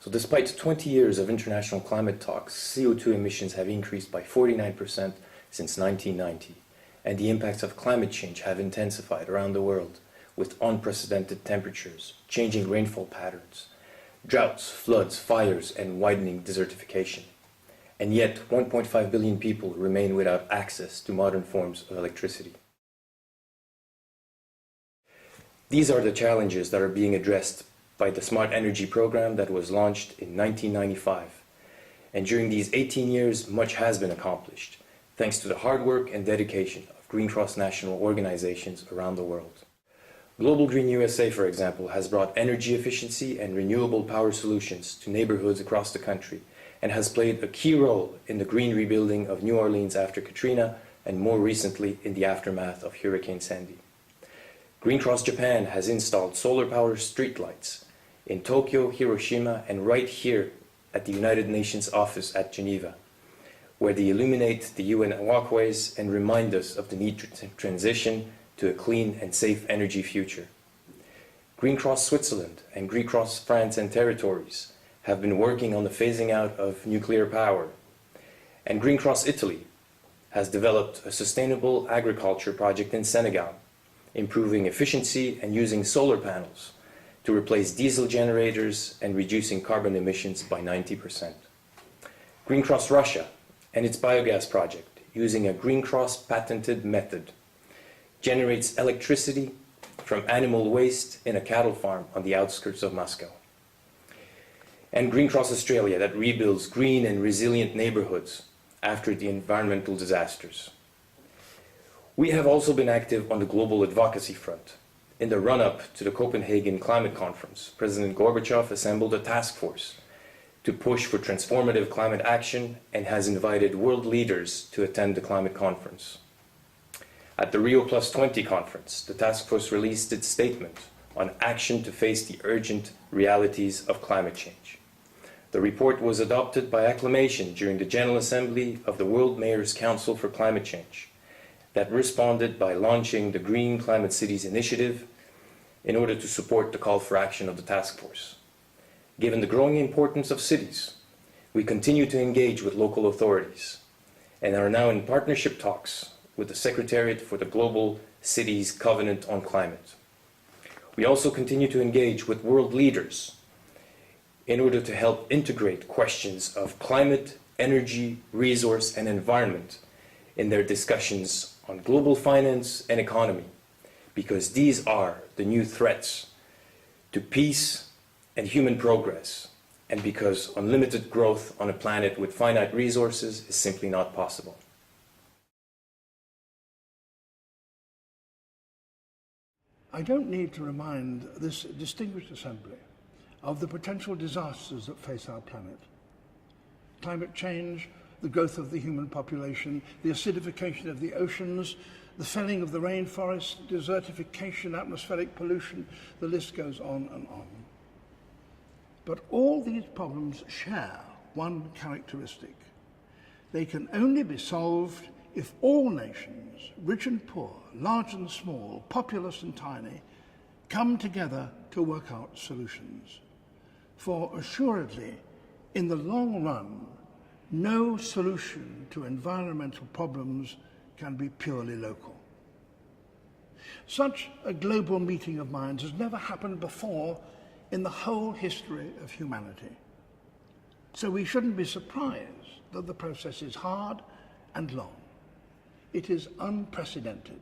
So despite 20 years of international climate talks, CO2 emissions have increased by 49% since 1990, and the impacts of climate change have intensified around the world, with unprecedented temperatures, changing rainfall patterns, droughts, floods, fires, and widening desertification. And yet, 1.5 billion people remain without access to modern forms of electricity. These are the challenges that are being addressed by the Smart Energy program that was launched in 1995. And during these 18 years, much has been accomplished, thanks to the hard work and dedication of Green Cross national organizations around the world. Global Green USA, for example, has brought energy efficiency and renewable power solutions to neighborhoods across the country and has played a key role in the green rebuilding of New Orleans after Katrina and more recently in the aftermath of Hurricane Sandy. Green Cross Japan has installed solar-powered streetlights in Tokyo, Hiroshima, and right here at the United Nations office at Geneva, where they illuminate the UN walkways and remind us of the need to transition to a clean and safe energy future. Green Cross Switzerland and Green Cross France and territories have been working on the phasing out of nuclear power. And Green Cross Italy has developed a sustainable agriculture project in Senegal, improving efficiency and using solar panels to replace diesel generators and reducing carbon emissions by 90%. Green Cross Russia and its biogas project, using a Green Cross patented method, generates electricity from animal waste in a cattle farm on the outskirts of Moscow. And Green Cross Australia, that rebuilds green and resilient neighborhoods after the environmental disasters. We have also been active on the global advocacy front. In the run-up to the Copenhagen Climate Conference, President Gorbachev assembled a task force to push for transformative climate action and has invited world leaders to attend the climate conference. At the Rio Plus 20 conference, the task force released its statement on action to face the urgent realities of climate change. The report was adopted by acclamation during the General Assembly of the World Mayors Council for Climate Change, that responded by launching the Green Climate Cities Initiative in order to support the call for action of the task force. Given the growing importance of cities, we continue to engage with local authorities and are now in partnership talks with the Secretariat for the Global Cities Covenant on Climate. We also continue to engage with world leaders in order to help integrate questions of climate, energy, resource, and environment in their discussions on global finance and economy, because these are the new threats to peace and human progress, and because unlimited growth on a planet with finite resources is simply not possible. I don't need to remind this distinguished assembly of the potential disasters that face our planet. Climate change, the growth of the human population, the acidification of the oceans, the felling of the rainforest, desertification, atmospheric pollution, the list goes on and on. But all these problems share one characteristic. They can only be solved if all nations, rich and poor, large and small, populous and tiny, come together to work out solutions. For assuredly, in the long run, no solution to environmental problems can be purely local. Such a global meeting of minds has never happened before in the whole history of humanity. So we shouldn't be surprised that the process is hard and long. It is unprecedented.